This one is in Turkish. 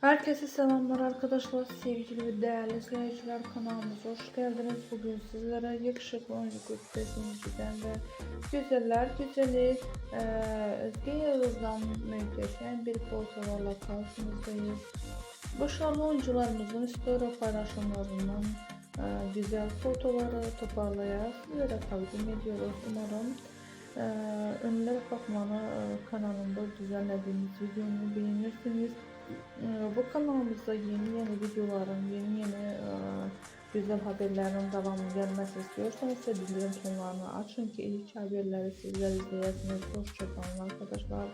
Herkese selamlar arkadaşlar, sevgili ve değerli seyirciler, kanalımıza hoş geldiniz. Bugün sizlere yakışıklı oyuncu Gültekin'den ve güzeller güzeli Özge Yağız'dan muhteşem bir fotoğrafla karşınızdayız. Başarılı oyuncularımızın story paylaşımlarından güzel fotoğrafları toparlayarak sizlere takdim ediyoruz. Umarım ünlü bakmanı kanalımda düzenlediğimiz videomu beğenirsiniz. Bu kanalımızda yeni videoların, yeni güzel haberlerin devamlı gelmesi istiyorsanız ise bildirim tonlarını açın ki ilk haberleri sizler izleyesiniz. Hoşçakalın arkadaşlar.